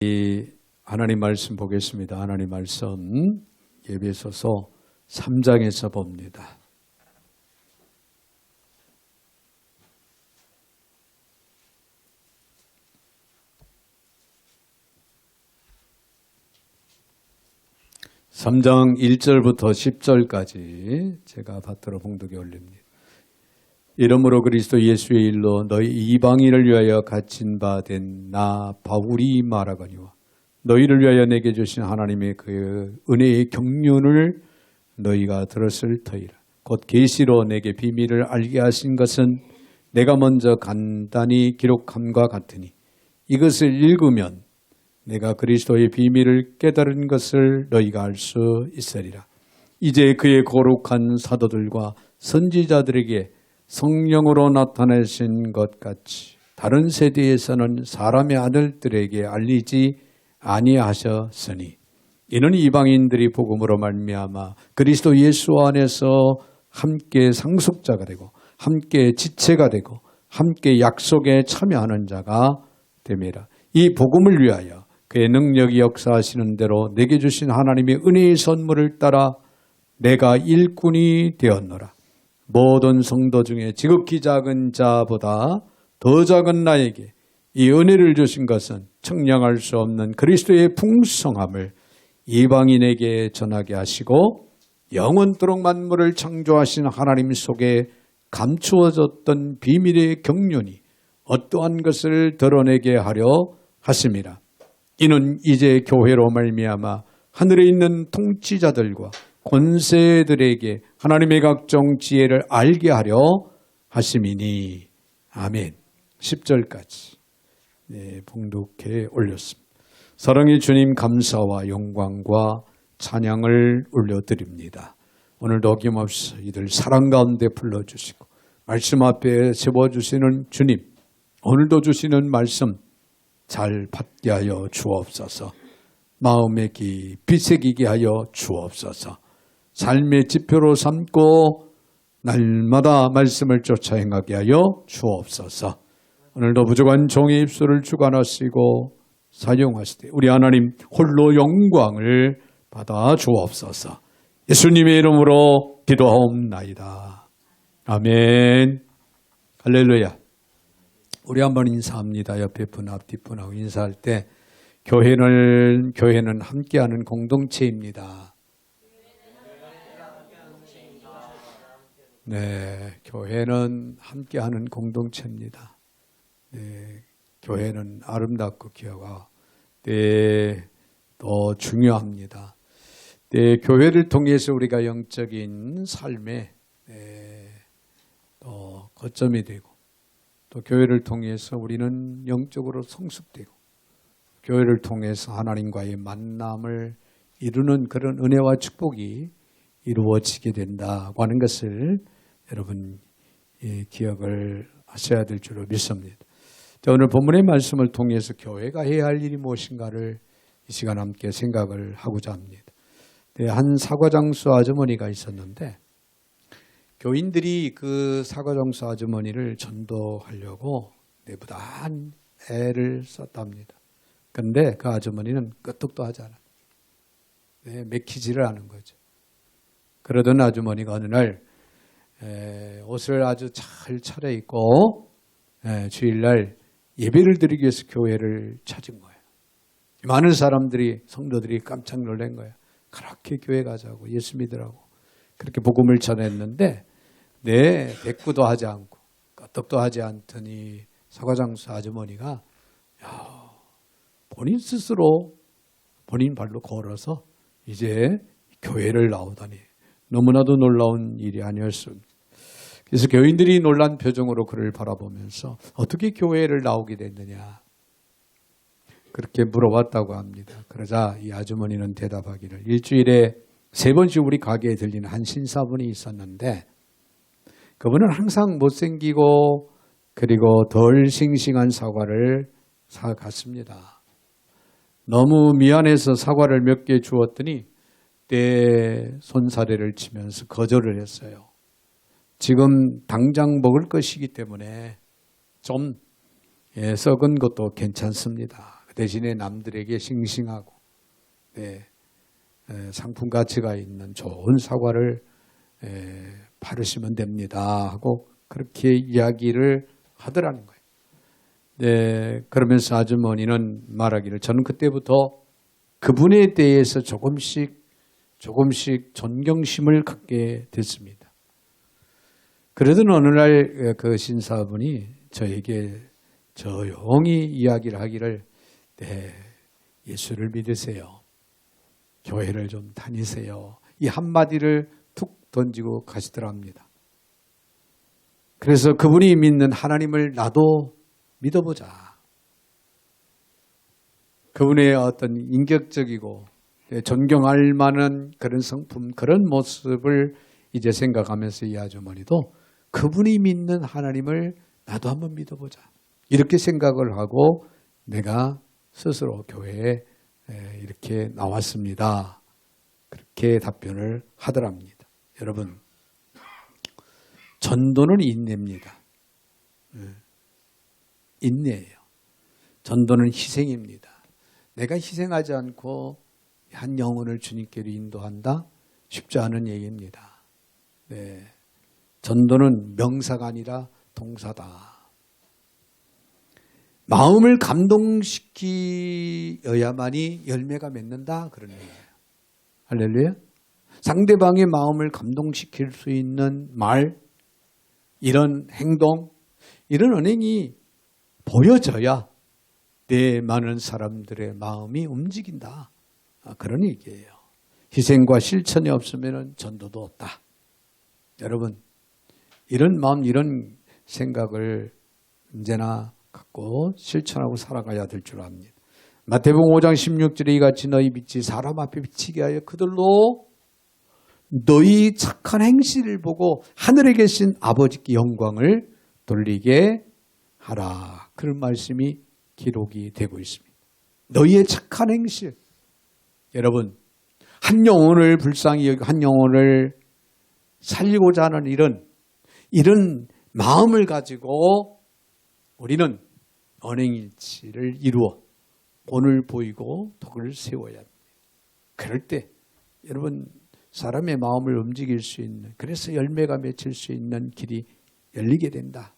이 하나님 말씀 보겠습니다. 하나님 말씀 에베소서 3장에서 봅니다. (3장) 1절부터 10절까지 제가 받들어 봉독에 올립니다. 이러므로 그리스도 예수의 일로 너희 이방인을 위하여 갇힌 바 된 나 바울이 말하거니와 너희를 위하여 내게 주신 하나님의 그 은혜의 경륜을 너희가 들었을 터이라. 곧 계시로 내게 비밀을 알게 하신 것은 내가 먼저 간단히 기록함과 같으니 이것을 읽으면 내가 그리스도의 비밀을 깨달은 것을 너희가 알 수 있으리라. 이제 그의 거룩한 사도들과 선지자들에게 성령으로 나타내신 것 같이 다른 세대에서는 사람의 아들들에게 알리지 아니하셨으니 이는 이방인들이 복음으로 말미암아 그리스도 예수 안에서 함께 상속자가 되고 함께 지체가 되고 함께 약속에 참여하는 자가 됨이라. 이 복음을 위하여 그의 능력이 역사하시는 대로 내게 주신 하나님의 은혜의 선물을 따라 내가 일꾼이 되었노라. 모든 성도 중에 지극히 작은 자보다 더 작은 나에게 이 은혜를 주신 것은 측량할 수 없는 그리스도의 풍성함을 이방인에게 전하게 하시고 영원토록 만물을 창조하신 하나님 속에 감추어졌던 비밀의 경륜이 어떠한 것을 드러내게 하려 하심이라. 이는 이제 교회로 말미암아 하늘에 있는 통치자들과 권세들에게 하나님의 각종 지혜를 알게 하려 하심이니. 아멘. 10절까지 봉독해 올렸습니다. 사랑의 주님, 감사와 영광과 찬양을 올려드립니다. 오늘도 어김없이 이들 사랑 가운데 불러주시고 말씀 앞에 세워주시는 주님, 오늘도 주시는 말씀 잘 받게 하여 주옵소서. 마음에 깊이 새기게 하여 주옵소서. 삶의 지표로 삼고 날마다 말씀을 쫓아 행하게 하여 주옵소서. 오늘도 부족한 종의 입술을 주관하시고 사용하시되 우리 하나님 홀로 영광을 받아 주옵소서. 예수님의 이름으로 기도하옵나이다. 아멘. 할렐루야. 우리 한번 인사합니다. 옆에 분 앞 뒷분하고 인사할 때 교회는 함께하는 공동체입니다. 네, 교회는 함께하는 공동체입니다. 네, 교회는 아름답고 귀하고 또 중요합니다. 네, 교회를 통해서 우리가 영적인 삶에 또 거점이 되고 또 교회를 통해서 우리는 영적으로 성숙되고 교회를 통해서 하나님과의 만남을 이루는 그런 은혜와 축복이 이루어지게 된다고 하는 것을 여러분 기억을 하셔야 될 줄로 믿습니다. 자, 오늘 본문의 말씀을 통해서 교회가 해야 할 일이 무엇인가를 이 시간 함께 생각을 하고자 합니다. 한 사과장수 아주머니가 있었는데 교인들이 그 사과장수 아주머니를 전도하려고 내부단 애를 썼답니다. 그런데 그 아주머니는 끄떡도 하지 않아요. 맥히지를 않은 거죠. 그러던 아주머니가 어느 날 옷을 아주 잘 차려입고 주일날 예배를 드리기 위해서 교회를 찾은 거예요. 많은 사람들이 성도들이 깜짝 놀란 거예요. 그렇게 교회 가자고 예수 믿으라고 그렇게 복음을 전했는데 대꾸도 하지 않고 끄떡도 하지 않더니 사과장수 아주머니가 본인 스스로 본인 발로 걸어서 이제 교회를 나오다니 너무나도 놀라운 일이 아니었습니다. 그래서 교인들이 놀란 표정으로 그를 바라보면서 어떻게 교회를 나오게 됐느냐 그렇게 물어봤다고 합니다. 그러자 이 아주머니는 대답하기를 일주일에 3번씩 우리 가게에 들리는 한 신사분이 있었는데 그분은 항상 못생기고 그리고 덜 싱싱한 사과를 사갔습니다. 너무 미안해서 사과를 몇 개 주었더니 때 손사래를 치면서 거절을 했어요. 지금 당장 먹을 것이기 때문에 좀 썩은 것도 괜찮습니다. 그 대신에 남들에게 싱싱하고 상품 가치가 있는 좋은 사과를 바르시면 됩니다 하고 그렇게 이야기를 하더라는 거예요. 그러면서 아주머니는 말하기를 저는 그때부터 그분에 대해서 조금씩 존경심을 갖게 됐습니다. 그러던 어느 날 그 신사분이 저에게 조용히 이야기를 하기를 예수를 믿으세요. 교회를 좀 다니세요. 이 한마디를 툭 던지고 가시더랍니다. 그래서 그분이 믿는 하나님을 나도 믿어보자. 그분의 어떤 인격적이고 존경할 만한 그런 성품, 그런 모습을 이제 생각하면서 이 아주머니도 그분이 믿는 하나님을 나도 한번 믿어보자. 이렇게 생각을 하고 내가 스스로 교회에 이렇게 나왔습니다. 그렇게 답변을 하더랍니다. 여러분, 전도는 인내입니다. 인내예요. 전도는 희생입니다. 내가 희생하지 않고 한 영혼을 주님께로 인도한다? 쉽지 않은 얘기입니다. 전도는 명사가 아니라 동사다. 마음을 감동시키어야만이 열매가 맺는다 그런 얘기예요. 할렐루야. 상대방의 마음을 감동시킬 수 있는 말, 이런 행동, 이런 언행이 보여져야 내 많은 사람들의 마음이 움직인다. 그런 얘기예요. 희생과 실천이 없으면 전도도 없다. 여러분, 이런 마음, 이런 생각을 언제나 갖고 실천하고 살아가야 될 줄 압니다. 마태복음 5장 16절에 이같이 너희 빛이 사람 앞에 비치게 하여 그들로 너희 착한 행실을 보고 하늘에 계신 아버지께 영광을 돌리게 하라. 그런 말씀이 기록이 되고 있습니다. 너희의 착한 행실. 여러분, 한 영혼을 불쌍히 여기고 한 영혼을 살리고자 하는 이런 마음을 가지고 우리는 언행일치를 이루어 본을 보이고 덕을 세워야 합니다. 그럴 때 여러분 사람의 마음을 움직일 수 있는, 그래서 열매가 맺힐 수 있는 길이 열리게 된다.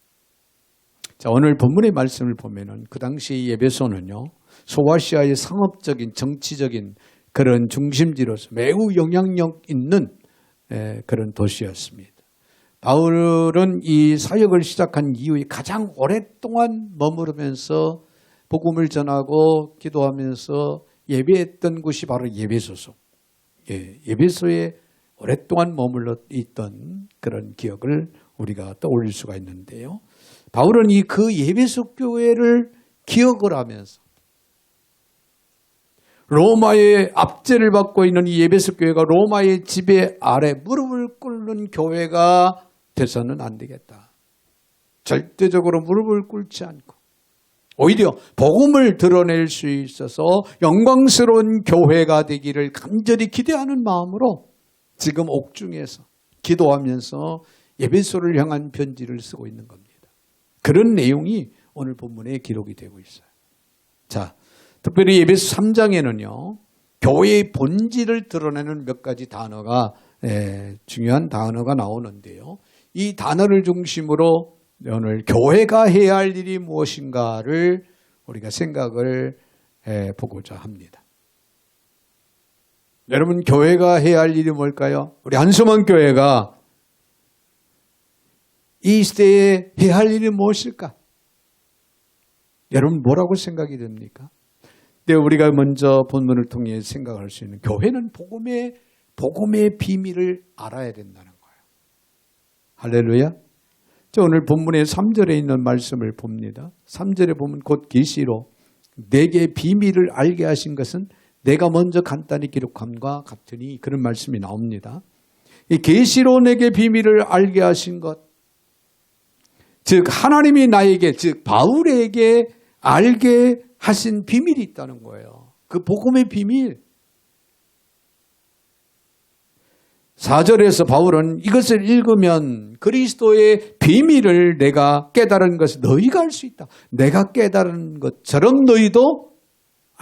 자, 오늘 본문의 말씀을 보면은 그 당시 에베소는요, 소아시아의 상업적인 정치적인 그런 중심지로서 매우 영향력 있는 그런 도시였습니다. 바울은 이 사역을 시작한 이후에 가장 오랫동안 머무르면서 복음을 전하고 기도하면서 예배했던 곳이 바로 예배소서. 예배소에 오랫동안 머물러 있던 그런 기억을 우리가 떠올릴 수가 있는데요. 바울은 그 예배소 교회를 기억을 하면서 로마의 압제를 받고 있는 이 예배소 교회가 로마의 지배 아래 무릎을 꿇는 교회가 돼서는 안 되겠다. 절대적으로 무릎을 꿇지 않고 오히려 복음을 드러낼 수 있어서 영광스러운 교회가 되기를 간절히 기대하는 마음으로 지금 옥중에서 기도하면서 예배소를 향한 편지를 쓰고 있는 겁니다. 그런 내용이 오늘 본문에 기록이 되고 있어요. 자, 특별히 예배소 3장에는요. 교회의 본질을 드러내는 몇 가지 단어가 중요한 단어가 나오는데요. 이 단어를 중심으로 오늘 교회가 해야 할 일이 무엇인가를 우리가 생각을 해보고자 합니다. 여러분, 교회가 해야 할 일이 뭘까요? 우리 한수만 교회가 이 시대에 해야 할 일이 무엇일까? 여러분, 뭐라고 생각이 됩니까? 근데 우리가 먼저 본문을 통해 생각할 수 있는 교회는 복음의 비밀을 알아야 된다는 거예요. 할렐루야. 저 오늘 본문의 3절에 있는 말씀을 봅니다. 3절에 보면 곧 계시로 내게 비밀을 알게 하신 것은 내가 먼저 간단히 기록함과 같으니, 그런 말씀이 나옵니다. 이 계시로 내게 비밀을 알게 하신 것, 즉 하나님이 나에게, 즉 바울에게 알게 하신 비밀이 있다는 거예요. 그 복음의 비밀. 4절에서 바울은 이것을 읽으면 그리스도의 비밀을 내가 깨달은 것을 너희가 알 수 있다. 내가 깨달은 것처럼 너희도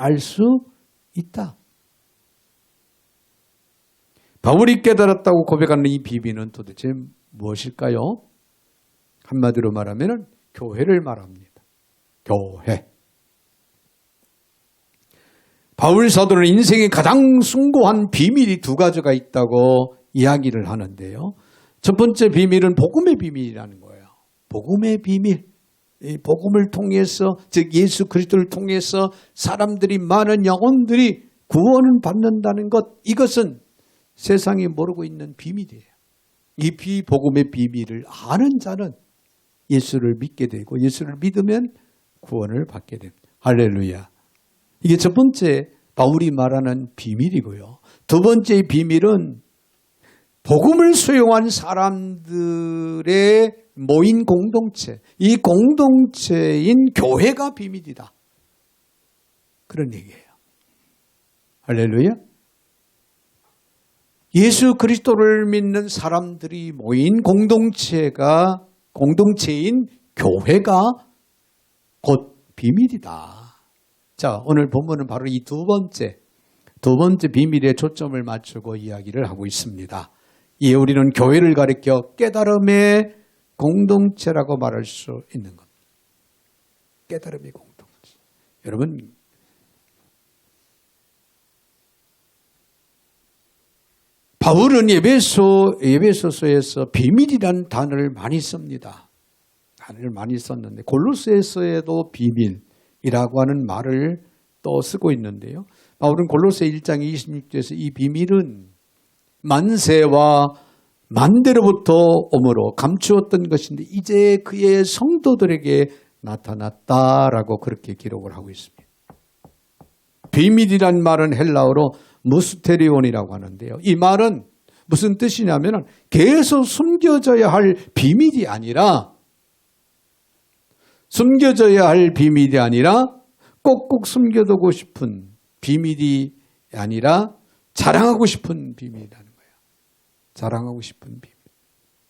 알 수 있다. 바울이 깨달았다고 고백하는 이 비밀은 도대체 무엇일까요? 한마디로 말하면 교회를 말합니다. 교회. 바울 사도는 인생의 가장 숭고한 비밀이 두 가지가 있다고 이야기를 하는데요. 첫 번째 비밀은 복음의 비밀이라는 거예요. 복음의 비밀. 이 복음을 통해서, 즉 예수 그리스도를 통해서 사람들이, 많은 영혼들이 구원을 받는다는 것, 이것은 세상이 모르고 있는 비밀이에요. 이 복음의 비밀을 아는 자는 예수를 믿게 되고, 예수를 믿으면 구원을 받게 됩니다. 할렐루야. 이게 첫 번째 바울이 말하는 비밀이고요. 두 번째 비밀은 복음을 수용한 사람들의 모인 공동체, 이 공동체인 교회가 비밀이다. 그런 얘기예요. 할렐루야. 예수 그리스도를 믿는 사람들이 모인 공동체인 교회가 곧 비밀이다. 자, 오늘 본문은 바로 이 두 번째 비밀에 초점을 맞추고 이야기를 하고 있습니다. 이에 우리는 교회를 가리켜 깨달음의 공동체라고 말할 수 있는 겁니다. 깨달음의 공동체. 여러분, 바울은 에베소서에서 비밀이라는 단어를 많이 씁니다. 단어를 많이 썼는데 골로새서에도 비밀이라고 하는 말을 또 쓰고 있는데요. 바울은 골로새 1장 26절에서 이 비밀은 만세와 만대로부터 오므로 감추었던 것인데 이제 그의 성도들에게 나타났다라고 그렇게 기록을 하고 있습니다. 비밀이란 말은 헬라어로 무스테리온이라고 하는데요. 이 말은 무슨 뜻이냐면 계속 숨겨져야 할 비밀이 아니라 꼭꼭 숨겨두고 싶은 비밀이 아니라 자랑하고 싶은 비밀이라는 거예요. 자랑하고 싶은 비밀.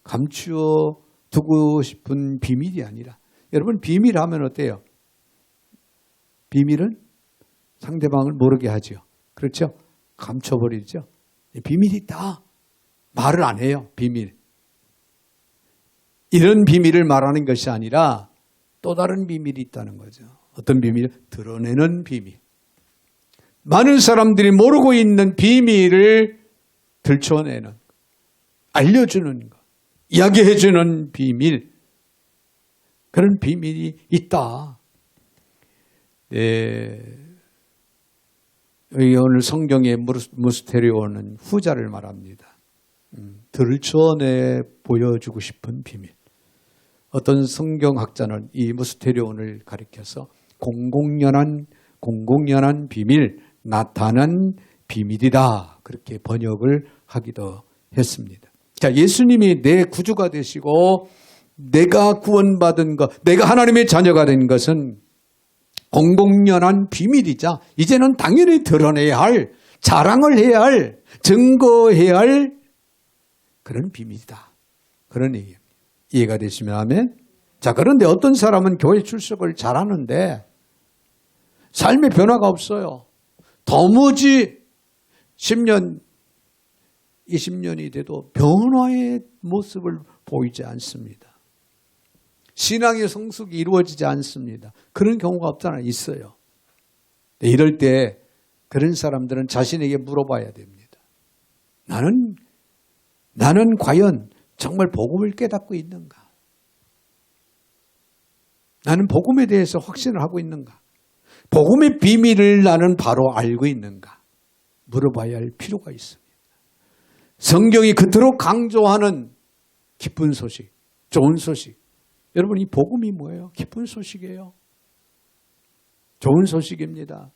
감추어 두고 싶은 비밀이 아니라. 여러분, 비밀하면 어때요? 비밀은 상대방을 모르게 하죠. 그렇죠? 감춰버리죠. 비밀이 있다. 말을 안 해요. 비밀. 이런 비밀을 말하는 것이 아니라 또 다른 비밀이 있다는 거죠. 어떤 비밀? 드러내는 비밀. 많은 사람들이 모르고 있는 비밀을 들춰내는, 알려주는 것, 이야기해주는 비밀. 그런 비밀이 있다. 네. 오늘 성경의 무스테리온은 후자를 말합니다. 들춰내 보여주고 싶은 비밀. 어떤 성경학자는 이 무스테리온을 가리켜서 공공연한 비밀, 나타난 비밀이다. 그렇게 번역을 하기도 했습니다. 자, 예수님이 내 구주가 되시고 내가 구원받은 것, 내가 하나님의 자녀가 된 것은 공공연한 비밀이자 이제는 당연히 드러내야 할, 자랑을 해야 할, 증거해야 할 그런 비밀이다. 그런 얘기입니다. 이해가 되시면 아멘. 자, 그런데 어떤 사람은 교회 출석을 잘하는데 삶의 변화가 없어요. 도무지 10년, 20년이 돼도 변화의 모습을 보이지 않습니다. 신앙의 성숙이 이루어지지 않습니다. 그런 경우가 없잖아요. 있어요. 이럴 때 그런 사람들은 자신에게 물어봐야 됩니다. 나는 과연 정말 복음을 깨닫고 있는가? 나는 복음에 대해서 확신을 하고 있는가? 복음의 비밀을 나는 바로 알고 있는가? 물어봐야 할 필요가 있습니다. 성경이 그토록 강조하는 기쁜 소식, 좋은 소식. 여러분, 이 복음이 뭐예요? 기쁜 소식이에요. 좋은 소식입니다.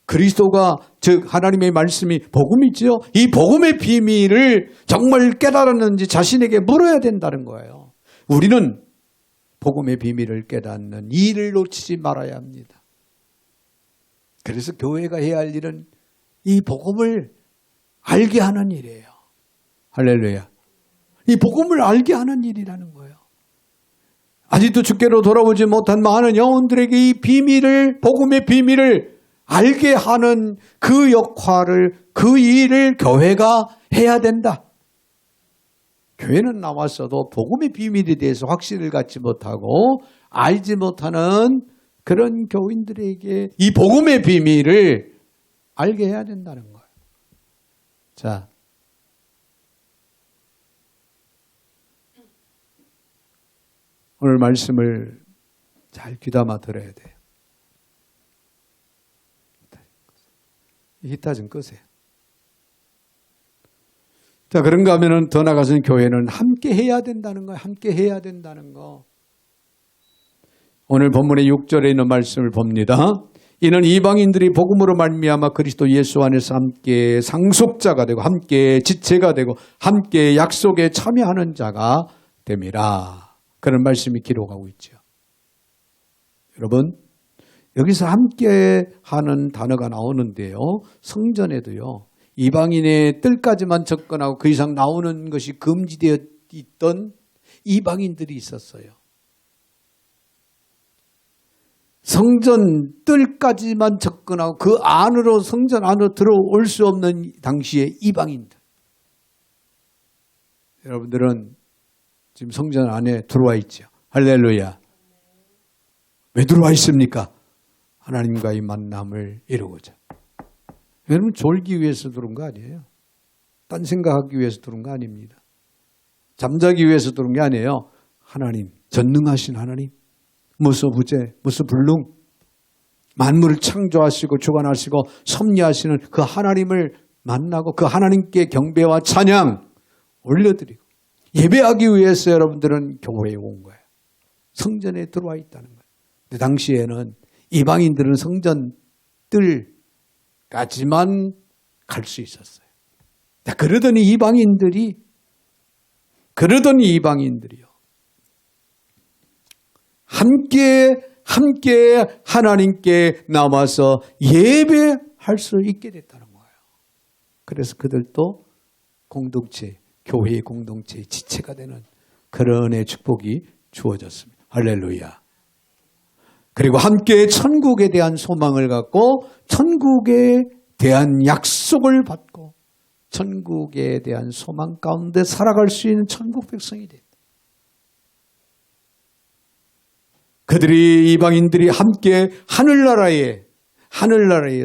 그리스도가, 즉 하나님의 말씀이 복음이지요. 이 복음의 비밀을 정말 깨달았는지 자신에게 물어야 된다는 거예요. 우리는 복음의 비밀을 깨닫는 이 일을 놓치지 말아야 합니다. 그래서 교회가 해야 할 일은 이 복음을 알게 하는 일이에요. 할렐루야. 이 복음을 알게 하는 일이라는 거예요. 아직도 주께로 돌아오지 못한 많은 영혼들에게 이 비밀을, 복음의 비밀을 알게 하는 그 역할을, 그 일을 교회가 해야 된다. 교회는 나왔어도 복음의 비밀에 대해서 확신을 갖지 못하고 알지 못하는 그런 교인들에게 이 복음의 비밀을 알게 해야 된다는 거예요. 자, 오늘 말씀을 잘 귀담아 들어야 돼요. 기타 좀 끄세요. 자, 그런가 하면은 더 나아가서는 교회는 함께 해야 된다는 거예요. 함께 해야 된다는 거. 오늘 본문의 6절에 있는 말씀을 봅니다. 이는 이방인들이 복음으로 말미암아 그리스도 예수 안에서 함께 상속자가 되고 함께 지체가 되고 함께 약속에 참여하는 자가 됨이라. 그런 말씀이 기록하고 있죠. 여러분, 여기서 함께 하는 단어가 나오는데요. 성전에도요. 이방인의 뜰까지만 접근하고 그 이상 나오는 것이 금지되어 있던 이방인들이 있었어요. 성전 뜰까지만 접근하고 그 안으로 성전 안으로 들어올 수 없는 당시의 이방인들. 여러분들은 지금 성전 안에 들어와 있죠. 할렐루야. 왜 들어와 있습니까? 하나님과의 만남을 이루고자. 여러분 졸기 위해서 들어온 거 아니에요. 딴 생각하기 위해서 들어온 거 아닙니다. 잠자기 위해서 들어온 게 아니에요. 하나님, 전능하신 하나님, 무소부재, 무소불능, 만물을 창조하시고 주관하시고 섭리하시는 그 하나님을 만나고 그 하나님께 경배와 찬양 올려드리고 예배하기 위해서 여러분들은 교회에 온 거예요. 성전에 들어와 있다는 거예요. 근데 당시에는 이방인들은 성전 뜰까지만 갈 수 있었어요. 그러더니 이방인들이요. 함께 하나님께 남아서 예배할 수 있게 됐다는 거예요. 그래서 그들도 공동체, 교회의 공동체의 지체가 되는 그런 은혜의 축복이 주어졌습니다. 할렐루야. 그리고 함께 천국에 대한 소망을 갖고 천국에 대한 약속을 받고 천국에 대한 소망 가운데 살아갈 수 있는 천국 백성이 됐다. 그들이 이방인들이 함께 하늘나라의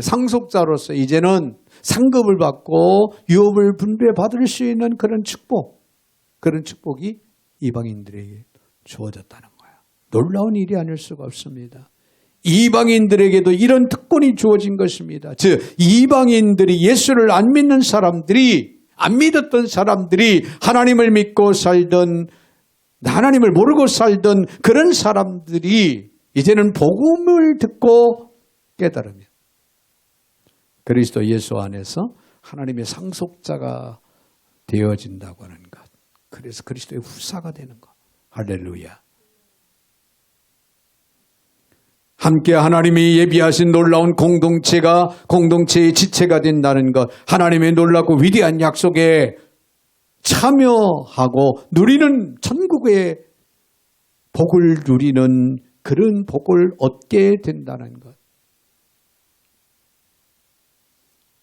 상속자로서 이제는 상급을 받고 유업을 분배받을 수 있는 그런 축복이 이방인들에게 주어졌다는 거예요. 놀라운 일이 아닐 수가 없습니다. 이방인들에게도 이런 특권이 주어진 것입니다. 즉 이방인들이 예수를 안 믿는 사람들이, 안 믿었던 사람들이 하나님을 믿고 살던, 하나님을 모르고 살던 그런 사람들이 이제는 복음을 듣고 깨달으면 그리스도 예수 안에서 하나님의 상속자가 되어진다고 하는 것. 그래서 그리스도의 후사가 되는 것. 할렐루야. 함께 하나님이 예비하신 놀라운 공동체의 지체가 된다는 것. 하나님의 놀랍고 위대한 약속에 참여하고 누리는 천국의 복을 누리는 그런 복을 얻게 된다는 것.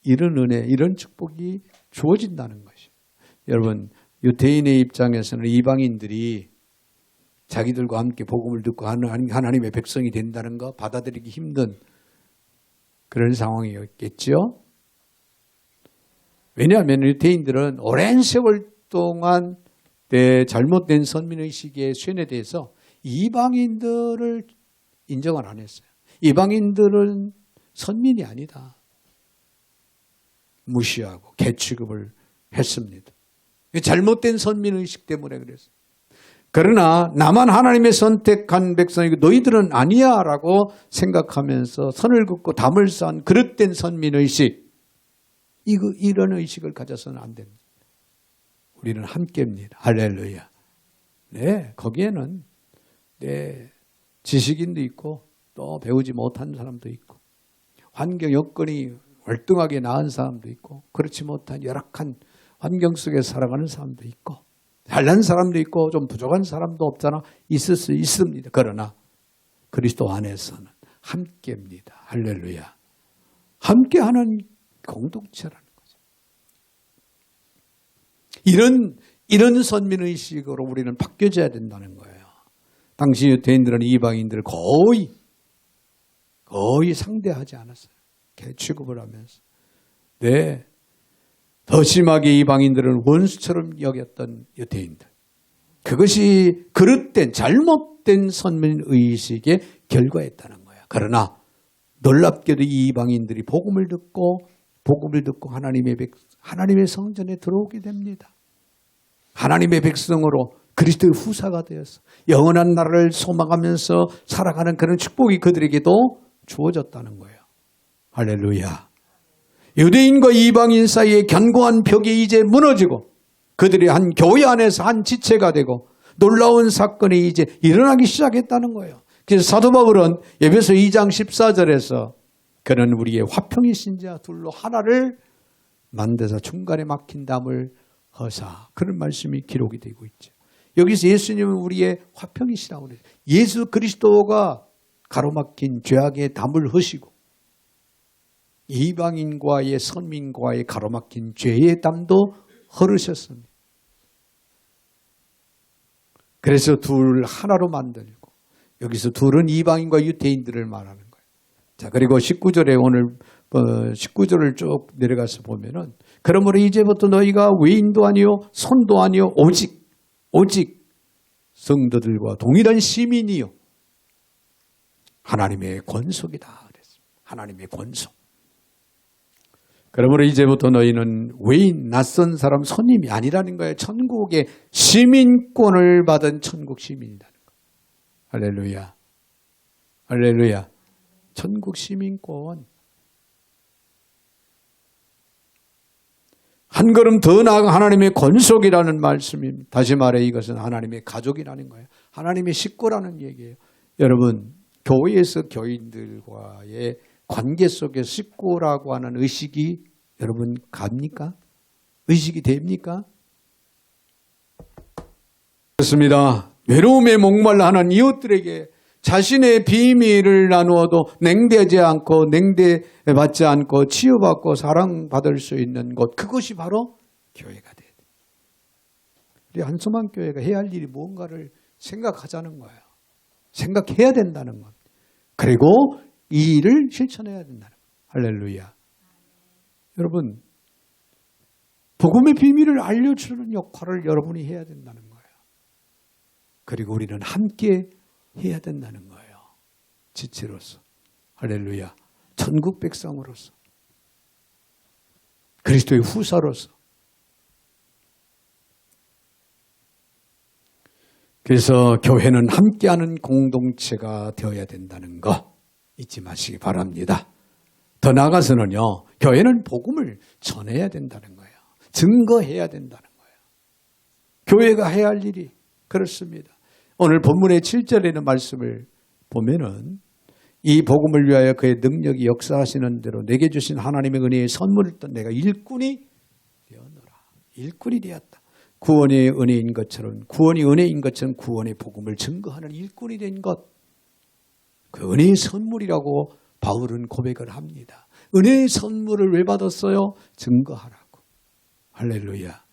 이런 은혜, 이런 축복이 주어진다는 것이에요. 여러분, 유대인의 입장에서는 이방인들이 자기들과 함께 복음을 듣고 하나님의 백성이 된다는 거 받아들이기 힘든 그런 상황이었겠죠. 왜냐하면 유대인들은 오랜 세월 동안 잘못된 선민의식의 쇠뇌돼서 이방인들을 인정을 안 했어요. 이방인들은 선민이 아니다. 무시하고 개취급을 했습니다. 잘못된 선민의식 때문에 그랬어요. 그러나 나만 하나님의 선택한 백성이고 너희들은 아니야 라고 생각하면서 선을 긋고 담을 쌓은 그릇된 선민의식, 이런 의식을 가져서는 안 됩니다. 우리는 함께입니다. 할렐루야. 네, 거기에는 지식인도 있고 또 배우지 못한 사람도 있고 환경 여건이 월등하게 나은 사람도 있고 그렇지 못한 열악한 환경 속에 살아가는 사람도 있고 잘난 사람도 있고 좀 부족한 사람도 없잖아. 있을 수 있습니다. 그러나 그리스도 안에서는 함께입니다. 할렐루야. 함께하는 공동체라는 거죠. 이런 선민의식으로 우리는 바뀌어져야 된다는 거예요. 당시 유대인들은 이방인들을 거의 상대하지 않았어요. 취급을 하면서. 네. 더 심하게 이방인들은 원수처럼 여겼던 유대인들. 그것이 그릇된 잘못된 선민의식의 결과였다는 거예요. 그러나 놀랍게도 이 이방인들이 복음을 듣고 하나님의 성전에 들어오게 됩니다. 하나님의 백성으로 그리스도의 후사가 되어서 영원한 나라를 소망하면서 살아가는 그런 축복이 그들에게도 주어졌다는 거예요. 할렐루야. 유대인과 이방인 사이의 견고한 벽이 이제 무너지고 그들이 한 교회 안에서 한 지체가 되고 놀라운 사건이 이제 일어나기 시작했다는 거예요. 그래서 사도 바울은 에베소 2장 14절에서 그는 우리의 화평이신 자 둘로 하나를 만드사 중간에 막힌 담을 허사, 그런 말씀이 기록이 되고 있죠. 여기서 예수님은 우리의 화평이시라고 그래요. 예수 그리스도가 가로막힌 죄악의 담을 허시고 이방인과의 선민과의 가로막힌 죄의 담도 헐으셨습니다. 그래서 둘 하나로 만들고, 여기서 둘은 이방인과 유대인들을 말하는 거예요. 자, 그리고 19절에 오늘 19절을 쭉 내려가서 보면은, 그러므로 이제부터 너희가 외인도 아니요 손도 아니요 오직 성도들과 동일한 시민이요 하나님의 권속이다 그랬습니다. 하나님의 권속. 그러므로 이제부터 너희는 외인, 낯선 사람, 손님이 아니라는 거예요. 천국의 시민권을 받은 천국 시민이라는 거예요. 할렐루야. 할렐루야. 천국 시민권. 한 걸음 더 나아가 하나님의 권속이라는 말씀입니다. 다시 말해 이것은 하나님의 가족이라는 거예요. 하나님의 식구라는 얘기예요. 여러분, 교회에서 교인들과의 관계 속에 식구라고 하는 의식이 여러분 갑니까? 의식이 됩니까? 그렇습니다. 외로움에 목말라 하는 이웃들에게 자신의 비밀을 나누어도 냉대하지 않고 냉대받지 않고 치유받고 사랑받을 수 있는 곳, 그것이 바로 교회가 돼야 돼요. 우리 한소만 교회가 해야 할 일이 무언가를 생각하자는 거예요. 생각해야 된다는 것. 그리고 이 일을 실천해야 된다는 거예요. 할렐루야. 여러분, 복음의 비밀을 알려주는 역할을 여러분이 해야 된다는 거예요. 그리고 우리는 함께 해야 된다는 거예요. 지체로서. 할렐루야. 천국 백성으로서. 그리스도의 후사로서. 그래서 교회는 함께하는 공동체가 되어야 된다는 거 잊지 마시기 바랍니다. 더 나아가서는요, 교회는 복음을 전해야 된다는 거예요. 증거해야 된다는 거예요. 교회가 해야 할 일이 그렇습니다. 오늘 본문의 7절에 있는 말씀을 보면은 이 복음을 위하여 그의 능력이 역사하시는 대로 내게 주신 하나님의 은혜의 선물을 떤 내가 일꾼이 되었노라. 일꾼이 되었다. 구원이 은혜인 것처럼, 구원이 은혜인 것처럼 구원의 복음을 증거하는 일꾼이 된 것. 그 은혜의 선물이라고 바울은 고백을 합니다. 은혜의 선물을 왜 받았어요? 증거하라고. 할렐루야.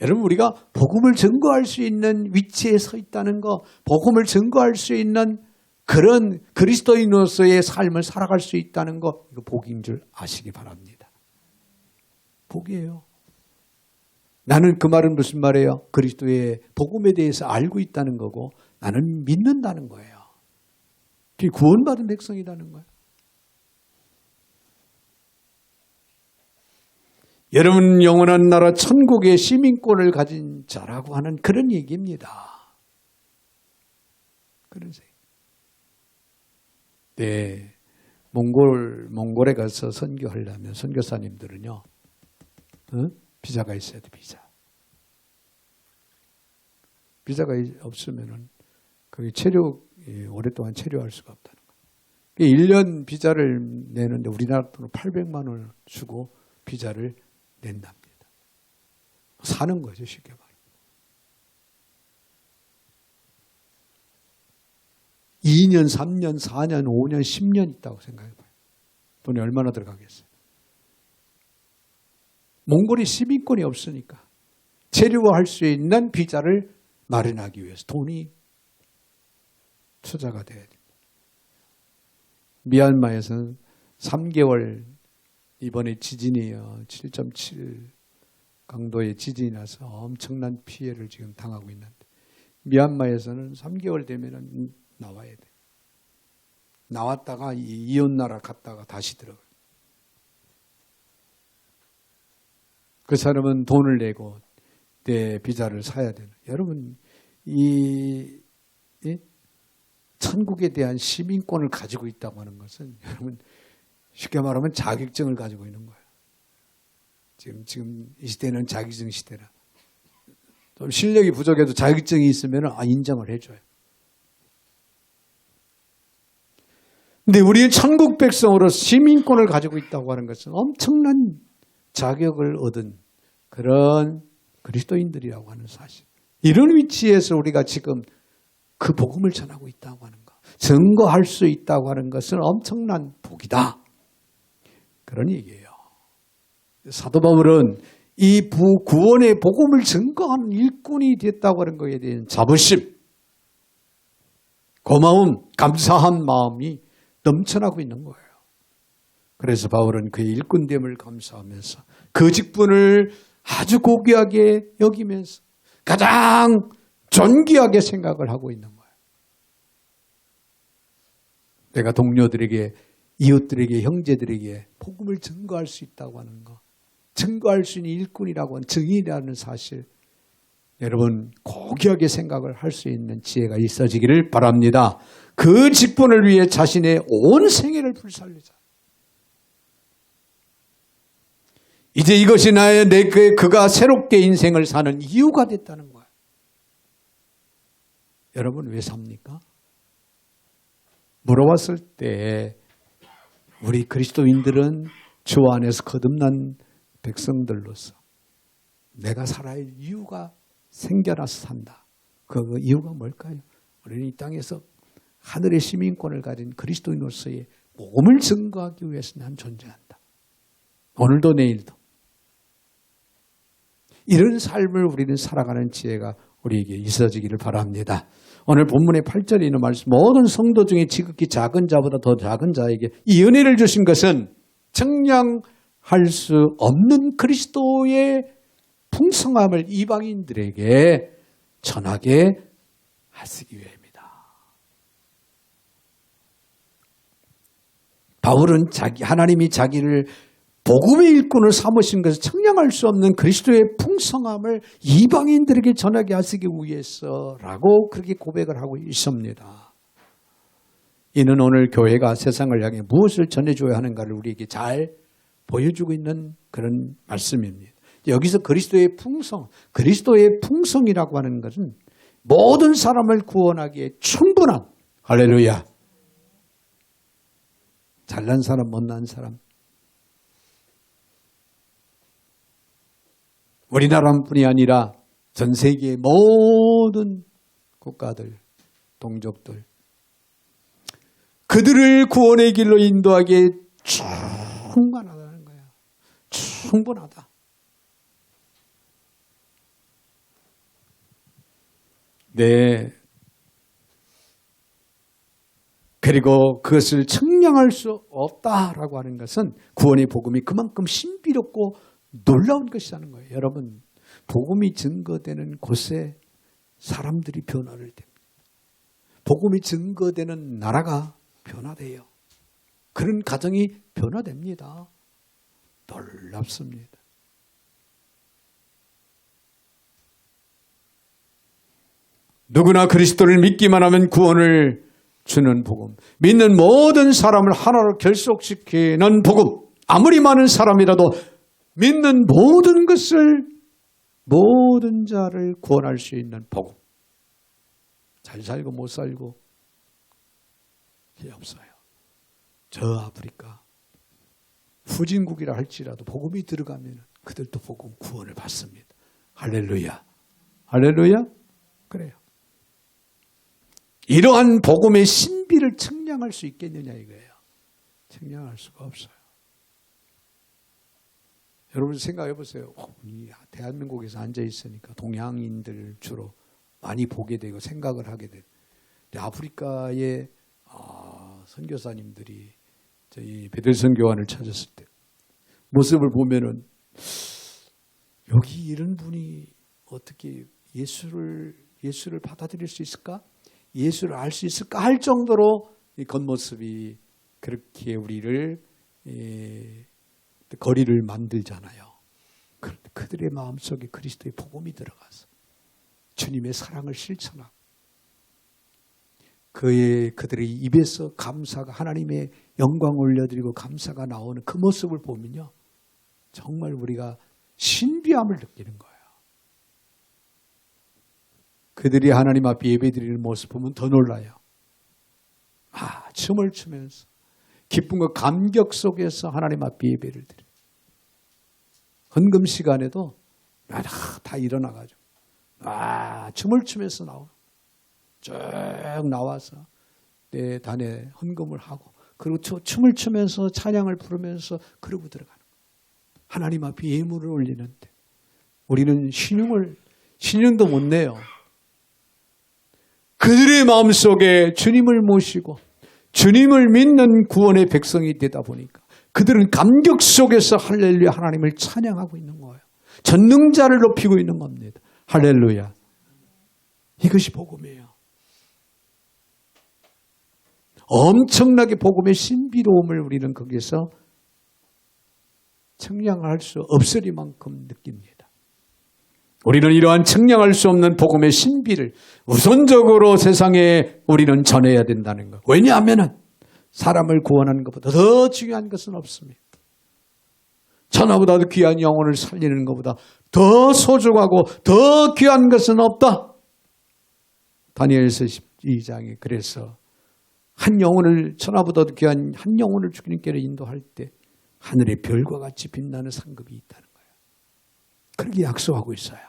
여러분, 우리가 복음을 증거할 수 있는 위치에 서 있다는 거, 복음을 증거할 수 있는 그런 그리스도인으로서의 삶을 살아갈 수 있다는 거, 이거 복인 줄 아시기 바랍니다. 복이에요. 나는 그 말은 무슨 말이에요? 그리스도의 복음에 대해서 알고 있다는 거고 나는 믿는다는 거예요. 그게 구원받은 백성이라는 거예요. 여러분 영원한 나라 천국의 시민권을 가진 자라고 하는 그런 얘기입니다. 그런 얘기. 네, 몽골에 가서 선교하려면 선교사님들은요, 비자가 있어야 돼, 비자. 비자가 없으면은 거기 오랫동안 체류할 수가 없다는 거예요. 1년 비자를 내는데 우리나라 돈으로 800만 원을 주고 비자를 낸답니다. 사는 거죠, 쉽게 말하면. 2년, 3년, 4년, 5년, 10년 있다고 생각해봐요. 돈이 얼마나 들어가겠어요? 몽골이 시민권이 없으니까 체류할 수 있는 비자를 마련하기 위해서 돈이 투자가 돼야 됩니다. 미얀마에서는 3개월 이번에 지진이 7.7 강도의 지진이 나서 엄청난 피해를 지금 당하고 있는데 미얀마에서는 3개월 되면 나와야 돼. 나왔다가 이웃나라 갔다가 다시 들어가요. 그 사람은 돈을 내고 내 비자를 사야 되는. 여러분 이 천국에 대한 시민권을 가지고 있다고 하는 것은 여러분 쉽게 말하면 자격증을 가지고 있는 거예요. 지금 이 시대는 자격증 시대라. 좀 실력이 부족해도 자격증이 있으면 인정을 해줘요. 근데 우리는 천국 백성으로서 시민권을 가지고 있다고 하는 것은 엄청난 자격을 얻은 그런 그리스도인들이라고 하는 사실. 이런 위치에서 우리가 지금 그 복음을 전하고 있다고 하는 것, 증거할 수 있다고 하는 것은 엄청난 복이다. 그런 얘기예요. 사도 바울은 이 구원의 복음을 증거하는 일꾼이 됐다고 하는 것에 대한 자부심, 고마움, 감사한 마음이 넘쳐나고 있는 거예요. 그래서 바울은 그의 일꾼됨을 감사하면서 그 직분을 아주 고귀하게 여기면서 가장 존귀하게 생각을 하고 있는 거예요. 내가 동료들에게, 이웃들에게, 형제들에게 복음을 증거할 수 있다고 하는 것, 증거할 수 있는 일꾼이라고 하는 증인이라는 사실, 여러분 고귀하게 생각을 할 수 있는 지혜가 있어지기를 바랍니다. 그 직분을 위해 자신의 온 생애를 불살리자. 이제 이것이 그가 새롭게 인생을 사는 이유가 됐다는 거예요. 여러분 왜 삽니까? 물어봤을 때 우리 그리스도인들은 주 안에서 거듭난 백성들로서 내가 살아야 할 이유가 생겨나서 산다. 그 이유가 뭘까요? 우리는 이 땅에서 하늘의 시민권을 가진 그리스도인으로서의 복음을 증거하기 위해서 난 존재한다. 오늘도 내일도. 이런 삶을 우리는 살아가는 지혜가 우리에게 있어지기를 바랍니다. 오늘 본문의 8절에 있는 말씀, 모든 성도 중에 지극히 작은 자보다 더 작은 자에게 이 은혜를 주신 것은 측량할 수 없는 그리스도의 풍성함을 이방인들에게 전하게 하시기 위함이다. 바울은 하나님이 자기를 복음의 일꾼을 삼으신 것을 측량할 수 없는 그리스도의 풍성함을 이방인들에게 전하게 하시기 위해서라고 그렇게 고백을 하고 있습니다. 이는 오늘 교회가 세상을 향해 무엇을 전해줘야 하는가를 우리에게 잘 보여주고 있는 그런 말씀입니다. 여기서 그리스도의 풍성이라고 하는 것은 모든 사람을 구원하기에 충분한, 할렐루야, 잘난 사람, 못난 사람, 우리나라뿐이 아니라 전 세계의 모든 국가들, 동족들, 그들을 구원의 길로 인도하기에 충분하다는 거예요. 충분하다. 네. 그리고 그것을 측량할 수 없다라고 하는 것은 구원의 복음이 그만큼 신비롭고 놀라운 것이라는 거예요. 여러분, 복음이 증거되는 곳에 사람들이 변화를 됩니다. 복음이 증거되는 나라가 변화돼요. 그런 가정이 변화됩니다. 놀랍습니다. 누구나 그리스도를 믿기만 하면 구원을 주는 복음, 믿는 모든 사람을 하나로 결속시키는 복음, 아무리 많은 사람이라도 믿는 모든 것을, 모든 자를 구원할 수 있는 복음. 잘 살고 못 살고 없어요. 저 아프리카 후진국이라 할지라도 복음이 들어가면 그들도 복음 구원을 받습니다. 할렐루야. 할렐루야. 그래요. 이러한 복음의 신비를 측량할 수 있겠느냐 이거예요. 측량할 수가 없어요. 여러분 생각해 보세요. 대한민국에서 앉아 있으니까 동양인들 주로 많이 보게 되고 생각을 하게 되고, 아프리카의 선교사님들이 저희 베들선 교환을 찾았을 때 모습을 보면은, 여기 이런 분이 어떻게 예수를 받아들일 수 있을까? 예수를 알 수 있을까? 할 정도로 이 겉모습이 그렇게 우리를 거리를 만들잖아요. 그들의 마음속에 그리스도의 복음이 들어가서 주님의 사랑을 실천하고, 그들의 입에서 감사가, 하나님의 영광을 올려드리고 감사가 나오는 그 모습을 보면요, 정말 우리가 신비함을 느끼는 거예요. 그들이 하나님 앞에 예배드리는 모습 보면 더 놀라요. 춤을 추면서 기쁨과 감격 속에서 하나님 앞에 예배를 드려요. 헌금 시간에도 다 일어나가지고 춤을 추면서 쭉 나와서 내 단에 헌금을 하고, 그리고 춤을 추면서 찬양을 부르면서 그러고 들어가는 거예요. 하나님 앞에 예물을 올리는데 우리는 신용도 못 내요. 그들의 마음속에 주님을 모시고 주님을 믿는 구원의 백성이 되다 보니까 그들은 감격 속에서 할렐루야 하나님을 찬양하고 있는 거예요. 전능자를 높이고 있는 겁니다. 할렐루야. 이것이 복음이에요. 엄청나게 복음의 신비로움을 우리는 거기서 청량할 수 없으리만큼 느낍니다. 우리는 이러한 청량할 수 없는 복음의 신비를 우선적으로 세상에 우리는 전해야 된다는 것. 왜냐하면 사람을 구원하는 것보다 더 중요한 것은 없습니다. 천하보다도 귀한 영혼을 살리는 것보다 더 소중하고 더 귀한 것은 없다. 다니엘서 12장에 그래서 한 영혼을, 천하보다도 귀한 한 영혼을 주님께로 인도할 때 하늘의 별과 같이 빛나는 상급이 있다는 거예요. 그렇게 약속하고 있어요.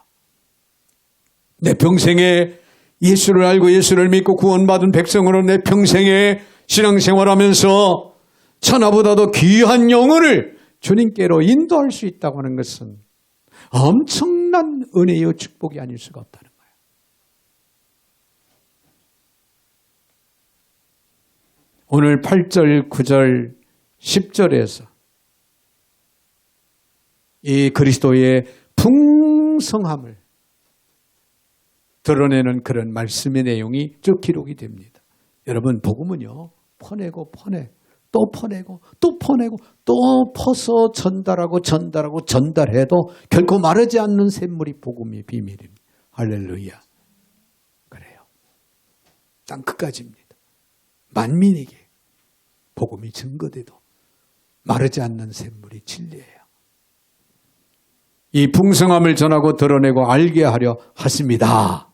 내 평생에 예수를 알고 예수를 믿고 구원받은 백성으로 내 평생에 신앙생활하면서 천하보다도 귀한 영혼을 주님께로 인도할 수 있다고 하는 것은 엄청난 은혜의 축복이 아닐 수가 없다는 거예요. 오늘 8절, 9절, 10절에서 이 그리스도의 풍성함을 드러내는 그런 말씀의 내용이 쭉 기록이 됩니다. 여러분, 복음은요, 퍼내고 또 퍼내고 또 퍼내고 또 퍼서 전달하고 전달해도 결코 마르지 않는 샘물이 복음의 비밀입니다. 할렐루야. 그래요. 땅 끝까지입니다. 만민에게 복음이 증거돼도 마르지 않는 샘물이 진리예요. 이 풍성함을 전하고 드러내고 알게 하려 하십니다.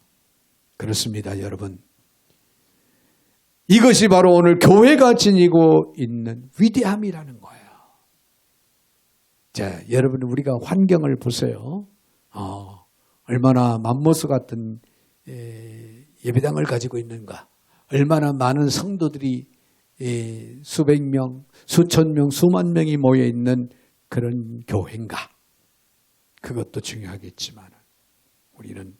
그렇습니다, 여러분. 이것이 바로 오늘 교회가 지니고 있는 위대함이라는 거예요. 자, 여러분, 우리가 환경을 보세요. 얼마나 맘모스 같은 예배당을 가지고 있는가. 얼마나 많은 성도들이 수백 명, 수천 명, 수만 명이 모여 있는 그런 교회인가. 그것도 중요하겠지만 우리는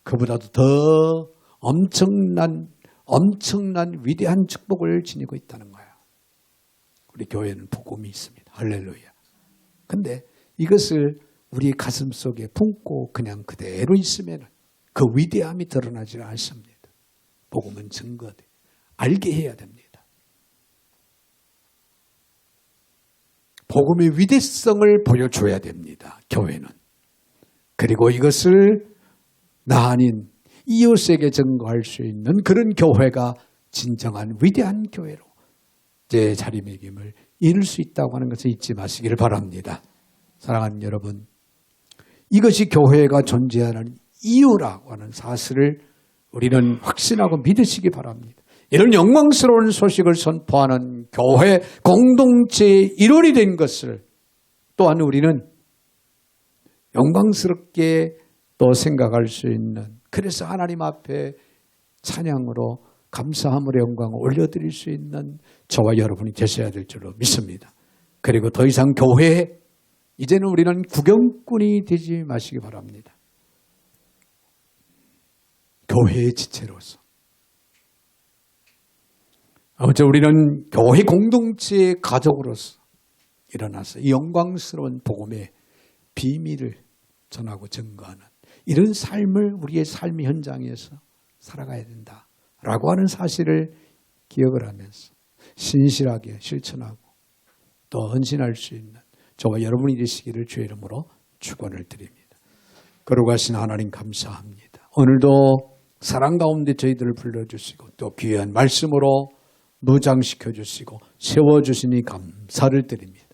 그보다도 더 엄청난 위대한 축복을 지니고 있다는 거야. 우리 교회는 복음이 있습니다. 할렐루야. 근데 이것을 우리 가슴 속에 품고 그냥 그대로 있으면 그 위대함이 드러나지 않습니다. 복음은 증거돼. 알게 해야 됩니다. 복음의 위대성을 보여줘야 됩니다. 교회는. 그리고 이것을 나 아닌 이웃에게 증거할 수 있는 그런 교회가 진정한 위대한 교회로 제 자리매김을 이룰 수 있다고 하는 것을 잊지 마시기를 바랍니다. 사랑하는 여러분, 이것이 교회가 존재하는 이유라고 하는 사실을 우리는 확신하고 믿으시기 바랍니다. 이런 영광스러운 소식을 선포하는 교회 공동체의 일원이 된 것을 또한 우리는 영광스럽게 또 생각할 수 있는, 그래서 하나님 앞에 찬양으로 감사함으로 영광을 올려드릴 수 있는 저와 여러분이 되셔야 될 줄로 믿습니다. 그리고 더 이상 교회에 이제는 우리는 구경꾼이 되지 마시기 바랍니다. 교회의 지체로서. 아무튼 우리는 교회 공동체의 가족으로서 일어나서 이 영광스러운 복음의 비밀을 전하고 증거하는 이런 삶을 우리의 삶의 현장에서 살아가야 된다라고 하는 사실을 기억을 하면서 신실하게 실천하고 또 헌신할 수 있는 저와 여러분이 되시기를 주의 이름으로 축원을 드립니다. 거룩하신 하나님 감사합니다. 오늘도 사랑 가운데 저희들을 불러주시고 또 귀한 말씀으로 무장시켜 주시고 세워주시니 감사를 드립니다.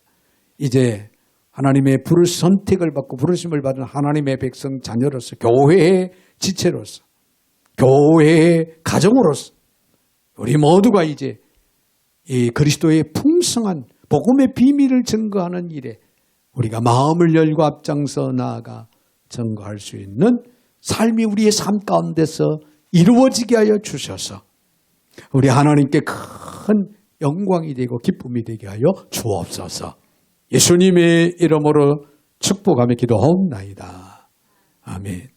이제 하나님의 선택을 받고 부르심을 받은 하나님의 백성 자녀로서 교회의 지체로서 교회의 가정으로서 우리 모두가 이제 이 그리스도의 풍성한 복음의 비밀을 증거하는 일에 우리가 마음을 열고 앞장서 나아가 증거할 수 있는 삶이 우리의 삶 가운데서 이루어지게 하여 주셔서 우리 하나님께 큰 영광이 되고 기쁨이 되게 하여 주옵소서. 예수님의 이름으로 축복하며 기도하옵나이다. 아멘.